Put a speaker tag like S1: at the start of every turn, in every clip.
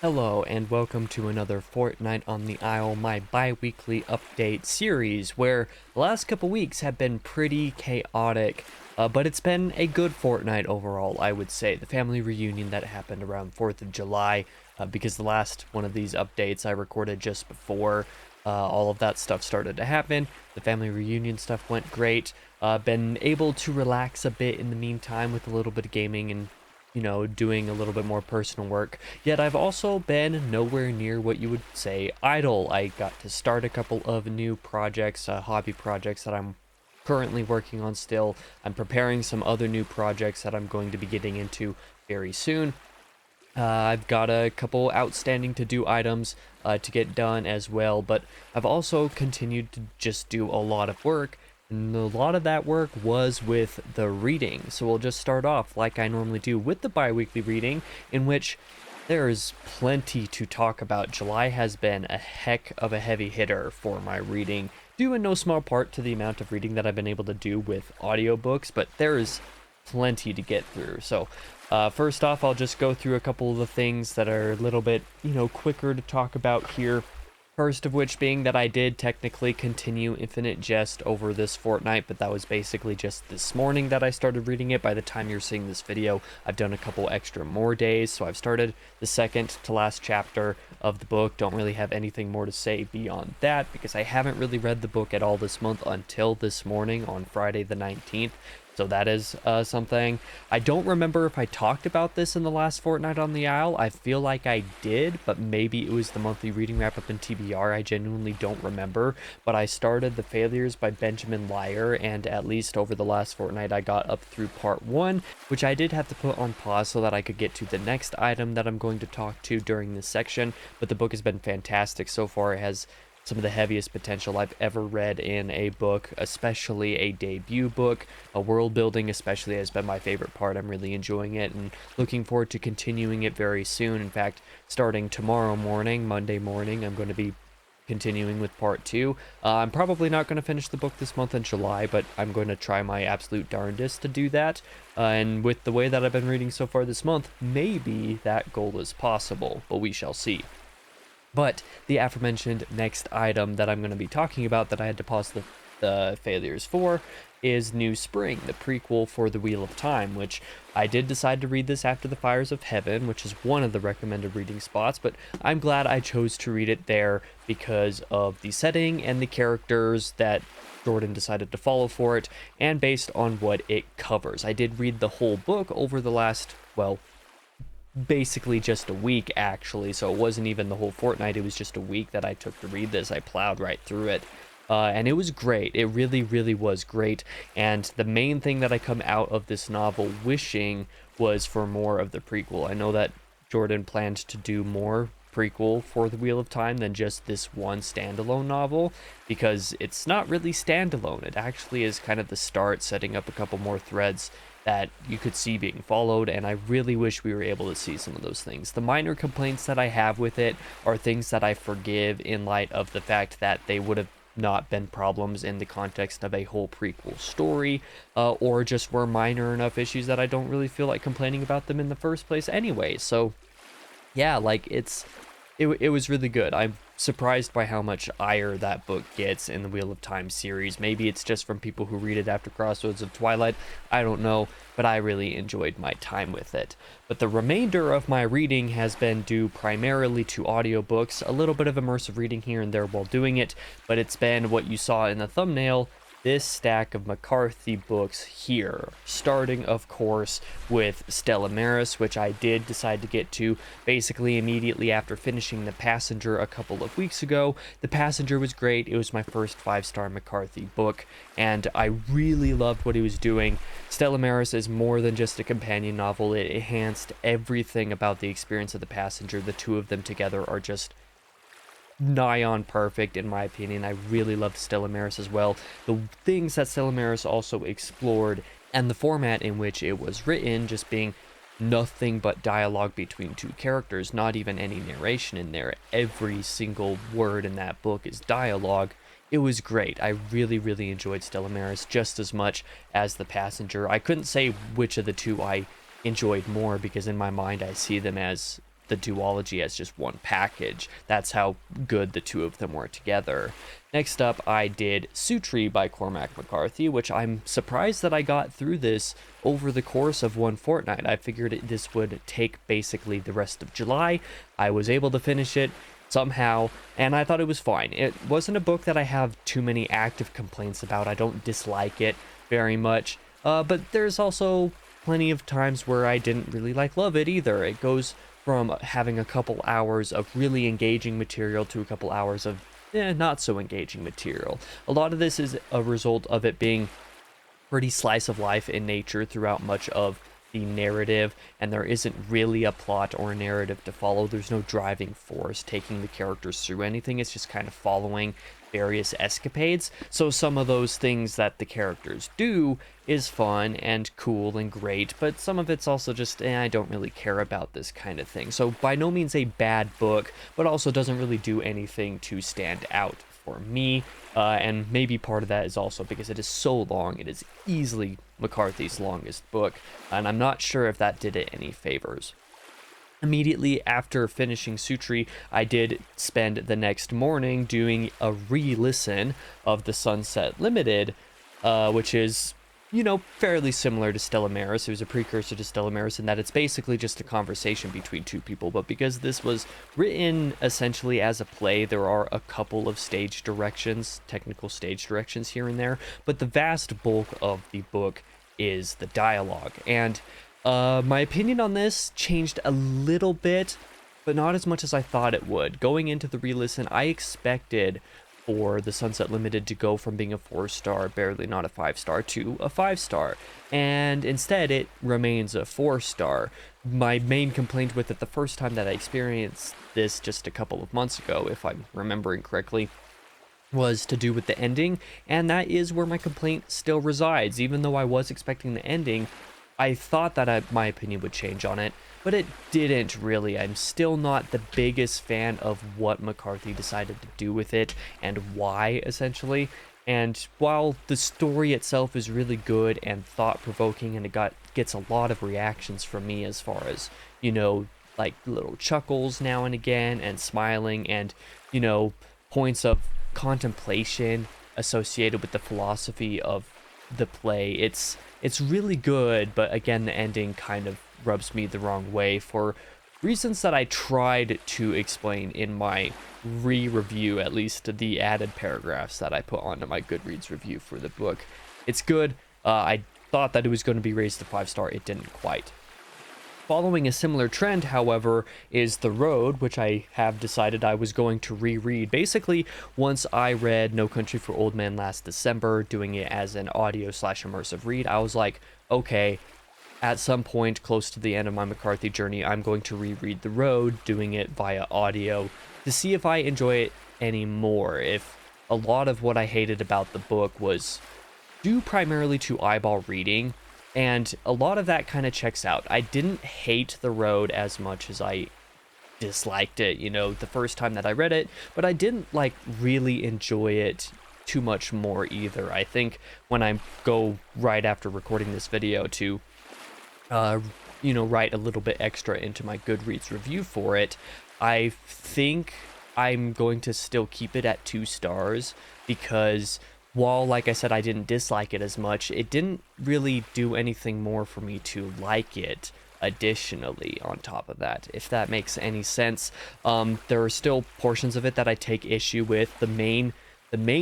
S1: Hello and welcome to another Fortnight on the Isle, my bi-weekly update series, where the last couple weeks have been pretty chaotic, but it's been a good fortnight overall, I would say. The family reunion that happened around 4th of July, because the last one of these updates I recorded just before all of that stuff started to happen. The family reunion stuff went great. Been able to relax a bit in the meantime with a little bit of gaming and doing a little bit more personal work. Yet I've also been nowhere near what you would say idle. I got to start a couple of new projects, hobby projects that I'm currently working on still. I'm preparing some other new projects that I'm going to be getting into very soon. I've got a couple outstanding to-do items to get done as well, but I've also continued to just do a lot of work, and a lot of that work was with the reading. So we'll just start off like I normally do with the bi-weekly reading, in which there is plenty to talk about. July has been a heck of a heavy hitter for my reading, due in no small part to the amount of reading that I've been able to do with audiobooks, but there is plenty to get through. So first off, I'll just go through a couple of the things that are a little bit, quicker to talk about here. First of which being that I did technically continue Infinite Jest over this fortnight, but that was basically just this morning that I started reading it. By the time you're seeing this video, I've done a couple extra more days, so I've started the second to last chapter of the book. Don't really have anything more to say beyond that, because I haven't really read the book at all this month until this morning on Friday the 19th. So that is something. I don't remember if I talked about this in the last Fortnight on the Isle. I feel like I did, but maybe it was the monthly reading wrap-up in TBR. I genuinely don't remember. But I started The Failures by Benjamin Lyer, and at least over the last fortnight, I got up through part 1, which I did have to put on pause so that I could get to the next item that I'm going to talk to during this section. But the book has been fantastic so far. It has some of the heaviest potential I've ever read in a book, especially a debut book. World building especially has been my favorite part. I'm really enjoying it and looking forward to continuing it very soon. In fact, starting tomorrow morning, Monday morning, I'm going to be continuing with part 2. I'm probably not going to finish the book this month in July, but I'm going to try my absolute darndest to do that. And with the way that I've been reading so far this month, maybe that goal is possible, but we shall see. But the aforementioned next item that I'm going to be talking about that I had to pause the failures for is New Spring, the prequel for The Wheel of Time, which I did decide to read this after The Fires of Heaven, which is one of the recommended reading spots, but I'm glad I chose to read it there because of the setting and the characters that Jordan decided to follow for it, and based on what it covers. I did read the whole book over the last, basically just a week actually, so it wasn't even the whole fortnight. It was just a week that I took to read this. I plowed right through it, and it was great. It really was great, and the main thing that I come out of this novel wishing was for more of the prequel. I know that Jordan planned to do more prequel for The Wheel of Time than just this one standalone novel, because it's not really standalone. It actually is kind of the start, setting up a couple more threads that you could see being followed, and I really wish we were able to see some of those things. The minor complaints that I have with it are things that I forgive in light of the fact that they would have not been problems in the context of a whole prequel story, or just were minor enough issues that I don't really feel like complaining about them in the first place anyway. So yeah, like it was really good. I'm surprised by how much ire that book gets in the Wheel of Time series. Maybe it's just from people who read it after Crossroads of Twilight. I don't know, but I really enjoyed my time with it. But the remainder of my reading has been due primarily to audiobooks, a little bit of immersive reading here and there while doing it, but it's been what you saw in the thumbnail, this stack of McCarthy books here, starting of course with Stella Maris, which I did decide to get to basically immediately after finishing The Passenger a couple of weeks ago. The Passenger was great. It was my first 5-star McCarthy book, and I really loved what he was doing. Stella Maris is more than just a companion novel. It enhanced everything about the experience of The Passenger. The two of them together are just nigh on perfect in my opinion. I really loved Stella Maris as well. The things that Stella Maris also explored, and the format in which it was written, just being nothing but dialogue between two characters, not even any narration in there. Every single word in that book is dialogue. It was great. I really enjoyed Stella Maris just as much as The Passenger. I couldn't say which of the two I enjoyed more, because in my mind I see them as the duology as just one package. That's how good the two of them were together. Next up, I did Sutri by Cormac McCarthy, which I'm surprised that I got through this over the course of one fortnight. I figured this would take basically the rest of July. I was able to finish it somehow, and I thought it was fine. It wasn't a book that I have too many active complaints about. I don't dislike it very much, but there's also plenty of times where I didn't really love it either. It goes from having a couple hours of really engaging material to a couple hours of not so engaging material. A lot of this is a result of it being pretty slice of life in nature throughout much of the narrative, and there isn't really a plot or a narrative to follow. There's no driving force taking the characters through anything. It's just kind of following various escapades. So some of those things that the characters do is fun and cool and great, but some of it's also just, I don't really care about this kind of thing. So by no means a bad book, but also doesn't really do anything to stand out for me. And maybe part of that is also because it is so long. It is easily McCarthy's longest book, and I'm not sure if that did it any favors. Immediately after finishing Sutri, I did spend the next morning doing a re-listen of the Sunset Limited, which is, fairly similar to Stella Maris. It was a precursor to Stella Maris in that it's basically just a conversation between two people, but because this was written essentially as a play, there are a couple of stage directions, technical stage directions here and there, but the vast bulk of the book is the dialogue. And my opinion on this changed a little bit, but not as much as I thought it would. Going into the re-listen, I expected for the Sunset Limited to go from being a 4-star, barely not a 5-star, to a 5-star, and instead it remains a 4-star. My main complaint with it the first time that I experienced this just a couple of months ago, if I'm remembering correctly, was to do with the ending, and that is where my complaint still resides. Even though I was expecting the ending, I thought that my opinion would change on it, but it didn't really. I'm still not the biggest fan of what McCarthy decided to do with it and why, essentially. And while the story itself is really good and thought-provoking, and it gets a lot of reactions from me as far as, little chuckles now and again and smiling and, points of contemplation associated with the philosophy of the play. It's really good, but again, the ending kind of rubs me the wrong way for reasons that I tried to explain in my re-review, at least the added paragraphs that I put onto my Goodreads review for the book. It's good. I thought that it was going to be raised to 5-star. It didn't quite. Following a similar trend, however, is The Road, which I have decided I was going to reread. Basically, once I read No Country for Old Men last December, doing it as an audio/immersive read, I was like, okay, at some point close to the end of my McCarthy journey, I'm going to reread The Road, doing it via audio, to see if I enjoy it anymore. If a lot of what I hated about the book was due primarily to eyeball reading, and a lot of that kind of checks out. I didn't hate The Road as much as I disliked it, the first time that I read it, but I didn't really enjoy it too much more either. I think when I go right after recording this video to write a little bit extra into my Goodreads review for it, I think I'm going to still keep it at 2 stars because while, like I said, I didn't dislike it as much, it didn't really do anything more for me to like it additionally on top of that, if that makes any sense. There are still portions of it that I take issue with. The main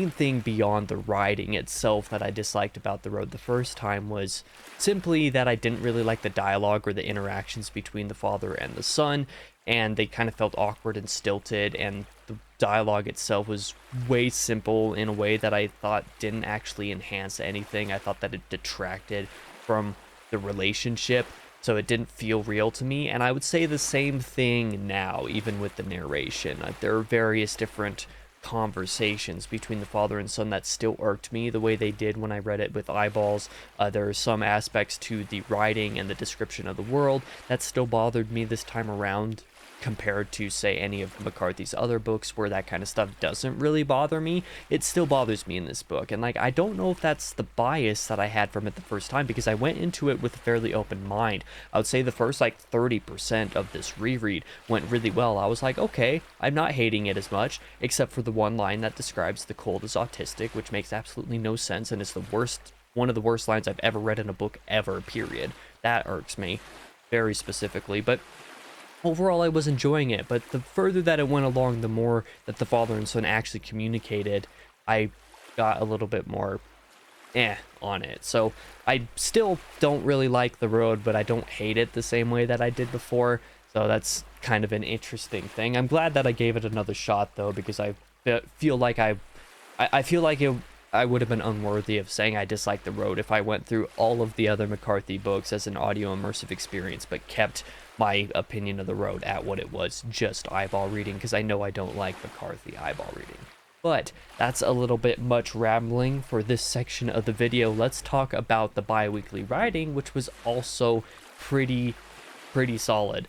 S1: thing beyond the writing itself that I disliked about The Road the first time was simply that I didn't really like the dialogue or the interactions between the father and the son, and they kind of felt awkward and stilted, and the dialogue itself was way simple in a way that I thought didn't actually enhance anything. I thought that it detracted from the relationship, so it didn't feel real to me. And I would say the same thing now, even with the narration. There are various different conversations between the father and son that still irked me the way they did when I read it with eyeballs. There are some aspects to the writing and the description of the world that still bothered me this time around compared to, say, any of McCarthy's other books where that kind of stuff doesn't really bother me. It still bothers me in this book. And like, I don't know if that's the bias that I had from it the first time, because I went into it with a fairly open mind. I would say the first like 30% of this reread went really well. I was like, okay, I'm not hating it as much, except for the one line that describes the cold as autistic, which makes absolutely no sense, and it's the worst, one of the worst lines I've ever read in a book ever, period. That irks me very specifically. But overall, I was enjoying it, but the further that it went along, the more that the father and son actually communicated, I got a little bit more on it. So I still don't really like the road, but I don't hate it the same way that I did before. So that's kind of an interesting thing. I'm glad that I gave it another shot, though, because I feel like I feel like I would have been unworthy of saying I dislike the road if I went through all of the other McCarthy books as an audio immersive experience, but kept my opinion of the road at what it was, just eyeball reading, because I know I don't like McCarthy eyeball reading. But that's a little bit much rambling for this section of the video. Let's talk about the bi-weekly writing, which was also pretty solid.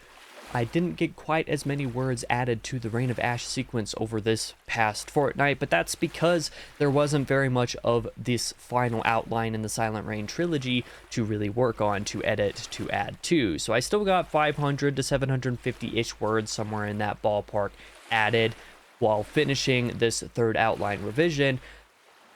S1: I didn't get quite as many words added to the Reign of Ash sequence over this past fortnight, but that's because there wasn't very much of this final outline in the Silent Reign trilogy to really work on, to edit, to add to. So I still got 500 to 750-ish words, somewhere in that ballpark, added while finishing this third outline revision.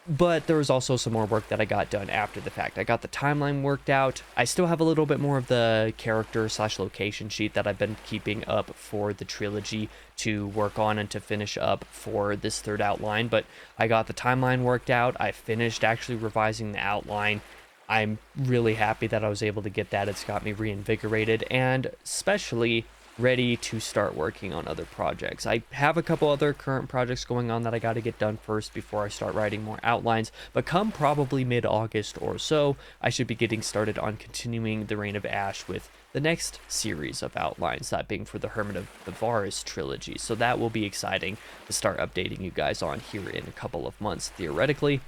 S1: But there was also some more work that I got done after the fact. I got the timeline worked out. I still have a little bit more of the character / location sheet that I've been keeping up for the trilogy to work on and to finish up for this third outline. But I got the timeline worked out. I finished actually revising the outline. I'm really happy that I was able to get that. It's got me reinvigorated and especially ready to start working on other projects. I have a couple other current projects going on that I got to get done first before I start writing more outlines, but come probably mid-August or so, I should be getting started on continuing the Reign of Ash with the next series of outlines, that being for the Hermit of Navarre's trilogy. So that will be exciting to start updating you guys on here in a couple of months, theoretically.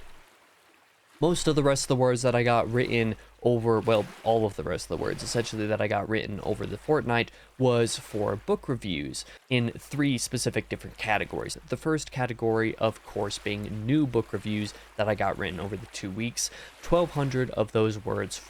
S1: Most of the rest of the words that I got written over, well, all of the rest of the words essentially that I got written over the fortnight was for book reviews in 3 specific different categories. The first category, of course, being new book reviews that I got written over the 2 weeks. 1,200 of those words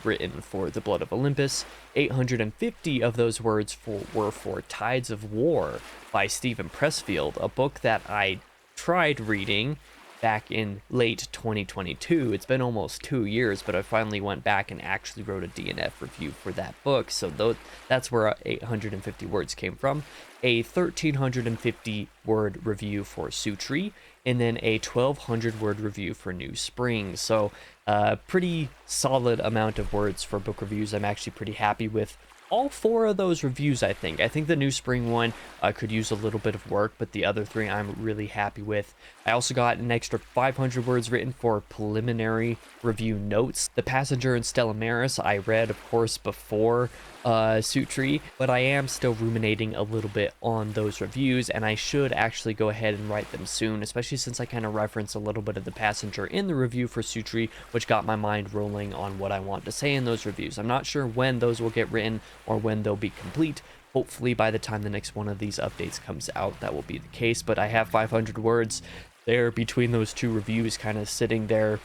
S1: written for The Blood of Olympus. 850 of those words were for Tides of War by Stephen Pressfield, a book that I tried reading back in late 2022. It's been almost 2 years, but I finally went back and actually wrote a DNF review for that book. So that's where 850 words came from. A 1,350 word review for Sutri, and then a 1,200 word review for New Spring. So pretty solid amount of words for book reviews. I'm actually pretty happy with all 4 of those reviews. I think the New Spring one could use a little bit of work, but the other 3 I'm really happy with. I also got an extra 500 words written for preliminary review notes. The Passenger and Stella Maris I read, of course, before Sutri, but I am still ruminating a little bit on those reviews, and I should actually go ahead and write them soon, especially since I kind of reference a little bit of the Passenger in the review for Sutri, which got my mind rolling on what I want to say in those reviews. I'm not sure when those will get written or when they'll be complete. Hopefully by the time the next one of these updates comes out, that will be the case, but I have 500 words there between those 2 reviews kind of sitting there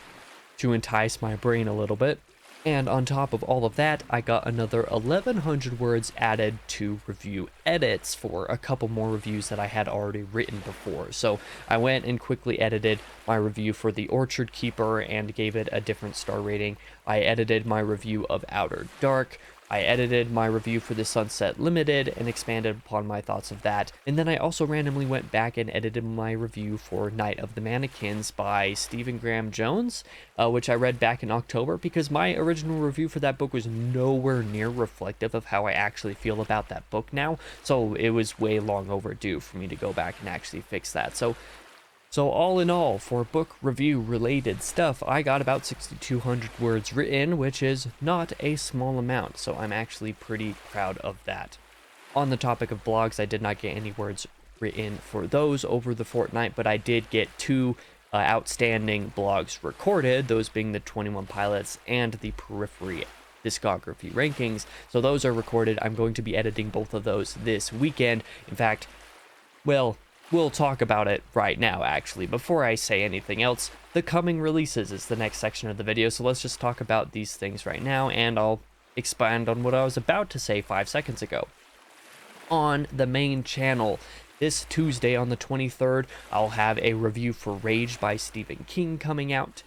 S1: to entice my brain a little bit. And on top of all of that, I got another 1,100 words added to review edits for a couple more reviews that I had already written before. So I went and quickly edited my review for The Orchard Keeper and gave it a different star rating. I edited my review of Outer Dark. I edited my review for The Sunset Limited and expanded upon my thoughts of that. And then I also randomly went back and edited my review for Night of the Mannequins by Stephen Graham Jones, which I read back in October, because my original review for that book was nowhere near reflective of how I actually feel about that book now. So it was way long overdue for me to go back and actually fix that. So all in all, for book review related stuff, I got about 6,200 words written, which is not a small amount, so I'm actually pretty proud of that. On the topic of blogs, I did not get any words written for those over the fortnight, but I did get 2 outstanding blogs recorded, those being the 21 Pilots and the Periphery discography rankings. So those are recorded. I'm going to be editing both of those this weekend. In fact, well, we'll talk about it right now, actually. Before I say anything else, the coming releases is the next section of the video, so let's just talk about these things right now, and I'll expand on what I was about to say 5 seconds ago. On the main channel, this Tuesday on the 23rd, I'll have a review for Rage by Stephen King coming out.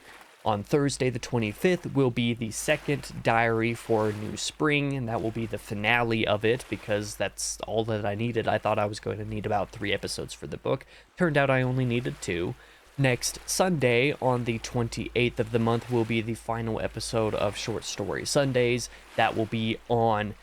S1: On Thursday the 25th will be the second diary for New Spring, and that will be the finale of it because that's all that I needed. I thought I was going to need about 3 episodes for the book. Turned out I only needed 2. Next Sunday, on the 28th of the month, will be the final episode of Short Story Sundays. That will be on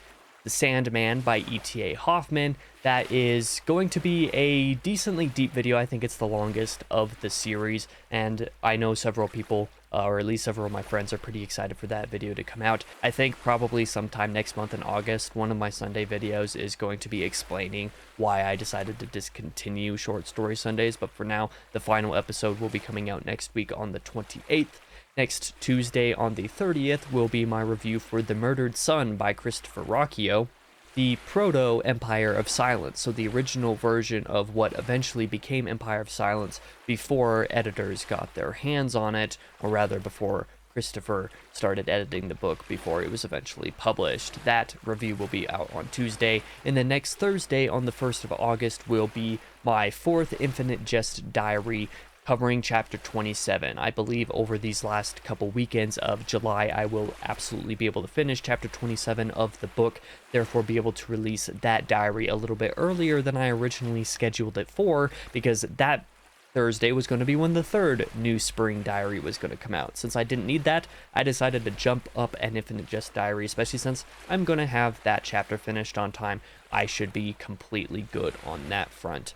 S1: The Sandman by E.T.A. Hoffman. That is going to be a decently deep video. I think it's the longest of the series, and I know several people, or at least several of my friends, are pretty excited for that video to come out. I think probably sometime next month in August, one of my Sunday videos is going to be explaining why I decided to discontinue Short Story Sundays, but for now, the final episode will be coming out next week on the 28th. Next Tuesday on the 30th will be my review for The Murdered Son by Christopher Rocchio, the proto-Empire of Silence, so the original version of what eventually became Empire of Silence before editors got their hands on it, or rather before Christopher started editing the book before it was eventually published. That review will be out on Tuesday, and then next Thursday on the 1st of August will be my 4th Infinite Jest diary, covering chapter 27. I believe over these last couple weekends of July, I will absolutely be able to finish chapter 27 of the book, therefore be able to release that diary a little bit earlier than I originally scheduled it for, because that Thursday was going to be when the 3rd New Spring diary was going to come out. Since I didn't need that, I decided to jump up an Infinite Jest diary, especially since I'm going to have that chapter finished on time. I should be completely good on that front.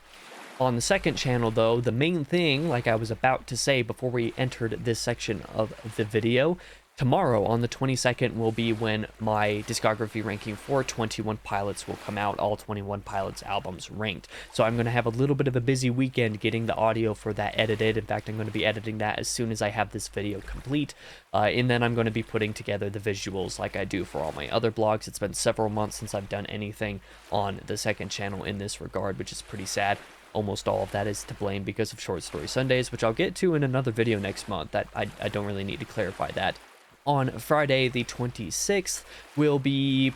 S1: On the second channel, though, the main thing, like I was about to say before we entered this section of the video, tomorrow on the 22nd will be when my discography ranking for 21 Pilots will come out, all 21 Pilots albums ranked. So I'm going to have a little bit of a busy weekend getting the audio for that edited. In fact, I'm going to be editing that as soon as I have this video complete. And then I'm going to be putting together the visuals like I do for all my other blogs. It's been several months since I've done anything on the second channel in this regard, which is pretty sad. Almost all of that is to blame because of Short Story Sundays, which I'll get to in another video next month. That I don't really need to clarify that. On Friday the 26th will be,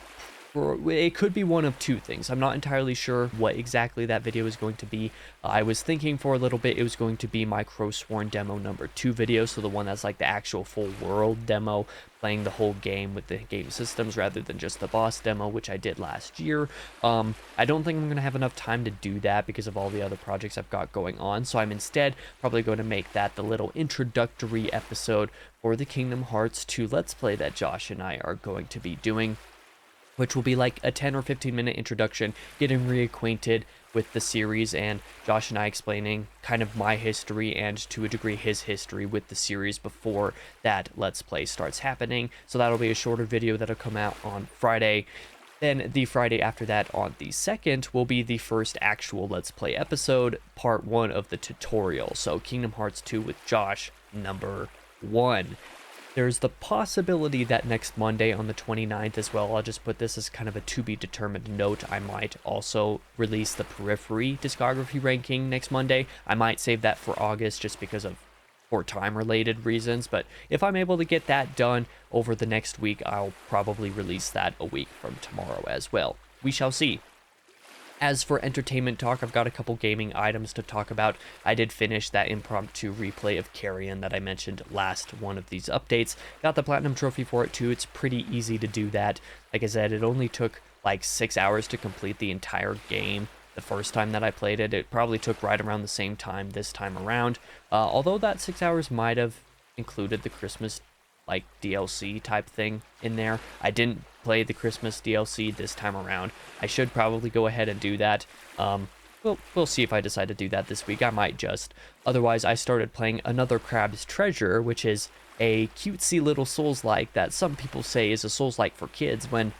S1: it could be one of 2 things. I'm not entirely sure what exactly that video is going to be. I was thinking for a little bit it was going to be my Crowsworn demo number 2 video, so the one that's like the actual full world demo, playing the whole game with the game systems rather than just the boss demo, which I did last year. I don't think I'm going to have enough time to do that because of all the other projects I've got going on, so I'm instead probably going to make that the little introductory episode for the Kingdom Hearts 2 Let's Play that Josh and I are going to be doing, which will be like a 10 or 15 minute introduction, getting reacquainted with the series, and Josh and I explaining kind of my history and to a degree his history with the series before that Let's Play starts happening. So that'll be a shorter video that'll come out on Friday. Then the Friday after that, on the 2nd, will be the first actual Let's Play episode, part 1 of the tutorial. So Kingdom Hearts 2 with Josh, number 1. There's the possibility that next Monday on the 29th as well, I'll just put this as kind of a to-be-determined note, I might also release the Periphery discography ranking next Monday. I might save that for August just because of for time-related reasons, but if I'm able to get that done over the next week, I'll probably release that a week from tomorrow as well. We shall see. As for entertainment talk, I've got a couple gaming items to talk about. I did finish that impromptu replay of Carrion that I mentioned last one of these updates. Got the Platinum Trophy for it too. It's pretty easy to do that. Like I said, it only took like 6 hours to complete the entire game. The first time that I played it, it probably took right around the same time this time around. Although that 6 hours might have included the Christmas like DLC type thing in there. I didn't play the Christmas DLC this time around. I should probably go ahead and do that. We'll see if I decide to do that this week. I might just. Otherwise, I started playing Another Crab's Treasure, which is a cutesy little Souls-like that some people say is a Souls-like for kids, when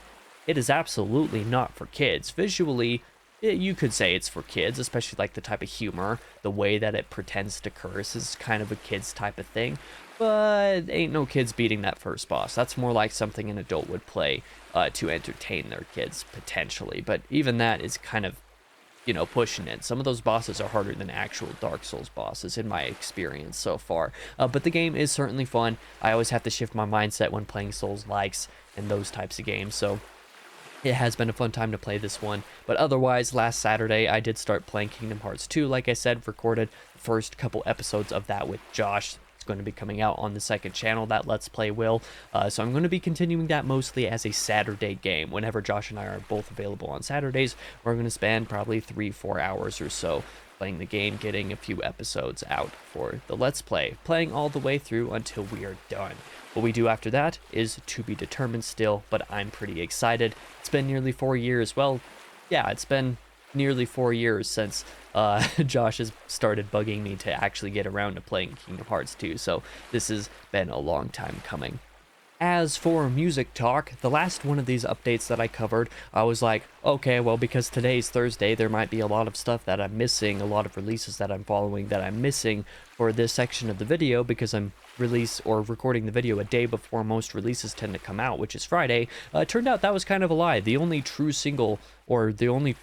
S1: it is absolutely not for kids. Visually, you could say it's for kids, especially like the type of humor, the way that it pretends to curse is kind of a kid's type of thing. but ain't no kids beating that first boss. That's more like something an adult would play to entertain their kids, potentially. But even that is kind of, pushing it. Some of those bosses are harder than actual Dark Souls bosses, in my experience so far. But the game is certainly fun. I always have to shift my mindset when playing Souls-likes and those types of games, so it has been a fun time to play this one. But otherwise, last Saturday, I did start playing Kingdom Hearts 2. Like I said, recorded the first couple episodes of that with Josh. It's going to be coming out on the second channel, that Let's Play will. So I'm going to be continuing that mostly as a Saturday game. Whenever Josh and I are both available on Saturdays, we're going to spend probably 3-4 hours or so playing the game, getting a few episodes out for the Let's Play, playing all the way through until we are done. What we do after that is to be determined still, but I'm pretty excited. It's been nearly 4 years. Well, yeah, it's been nearly 4 years since Josh has started bugging me to actually get around to playing Kingdom Hearts 2, so this has been a long time coming. As for music talk, the last one of these updates that I covered, I was like, okay, well, because today's Thursday, there might be a lot of stuff that I'm missing, a lot of releases that I'm following that I'm missing for this section of the video, because I'm recording the video a day before most releases tend to come out, which is Friday. Turned out that was kind of a lie. The only true single, or the only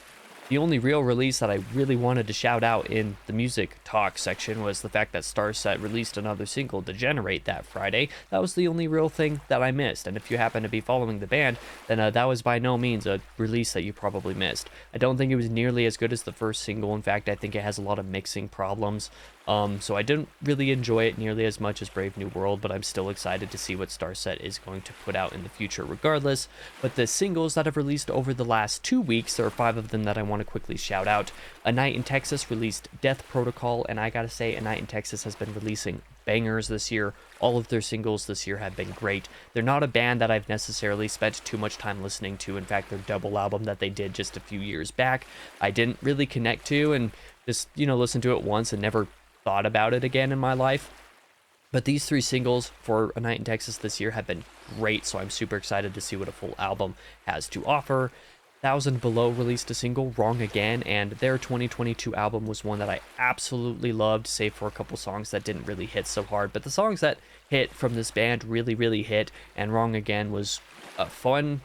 S1: real release that I really wanted to shout out in the music talk section was the fact that Starset released another single, Degenerate, that Friday. That was the only real thing that I missed, and if you happen to be following the band, then that was by no means a release that you probably missed. I don't think it was nearly as good as the first single. In fact, I think it has a lot of mixing problems. So I didn't really enjoy it nearly as much as Brave New World, but I'm still excited to see what Starset is going to put out in the future regardless. But the singles that have released over the last 2 weeks, there are 5 of them that I want to quickly shout out. A Night in Texas released Death Protocol, and I gotta say, A Night in Texas has been releasing bangers this year. All of their singles this year have been great. They're not a band that I've necessarily spent too much time listening to. In fact, their double album that they did just a few years back, I didn't really connect to, and just, listened to it once and never thought about it again in my life. But these 3 singles for A Night in Texas this year have been great, so I'm super excited to see what a full album has to offer. 1000 Below released a single, Wrong Again, and their 2022 album was one that I absolutely loved, save for a couple songs that didn't really hit so hard. But the songs that hit from this band really hit, and Wrong Again was a fun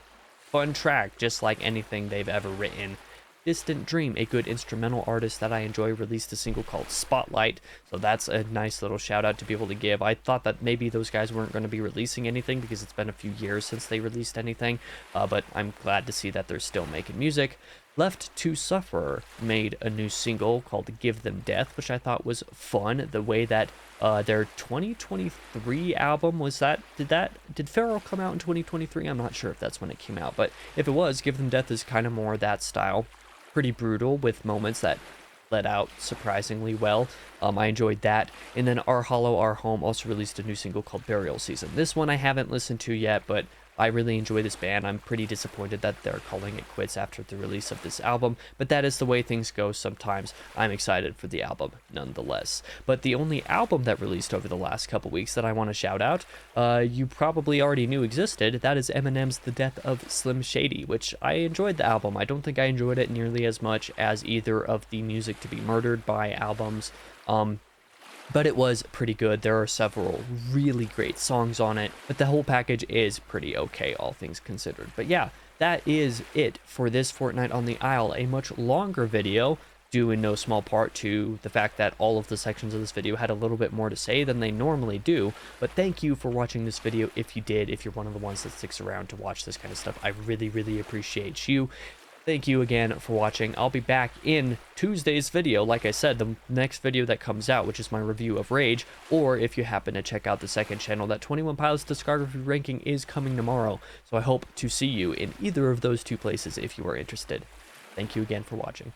S1: track, just like anything they've ever written. Distant Dream, a good instrumental artist that I enjoy, released a single called Spotlight, so that's a nice little shout out to be able to give. I thought that maybe those guys weren't going to be releasing anything because it's been a few years since they released anything, but I'm glad to see that they're still making music. Left to Suffer made a new single called Give Them Death, which I thought was fun. The way that their 2023 album did Feral come out in 2023? I'm not sure if that's when it came out, but if it was, Give Them Death is kind of more that style. Pretty brutal with moments that let out surprisingly well. I enjoyed that. And then Our Hollow, Our Home also released a new single called Burial Season. This one I haven't listened to yet, but I really enjoy this band. I'm pretty disappointed that they're calling it quits after the release of this album, but that is the way things go sometimes. I'm excited for the album nonetheless. But the only album that released over the last couple weeks that I want to shout out, you probably already knew existed. That is Eminem's The Death of Slim Shady, which I enjoyed the album. I don't think I enjoyed it nearly as much as either of the Music to Be Murdered by albums. But it was pretty good. There are several really great songs on it, but the whole package is pretty okay, all things considered. But yeah, that is it for this Fortnite on the Isle, a much longer video, due in no small part to the fact that all of the sections of this video had a little bit more to say than they normally do. But thank you for watching this video if you did, if you're one of the ones that sticks around to watch this kind of stuff. I really appreciate you. Thank you again for watching. I'll be back in Tuesday's video, like I said, the next video that comes out, which is my review of Rage, or if you happen to check out the second channel, that 21 Pilots discography ranking is coming tomorrow. So I hope to see you in either of those 2 places if you are interested. Thank you again for watching.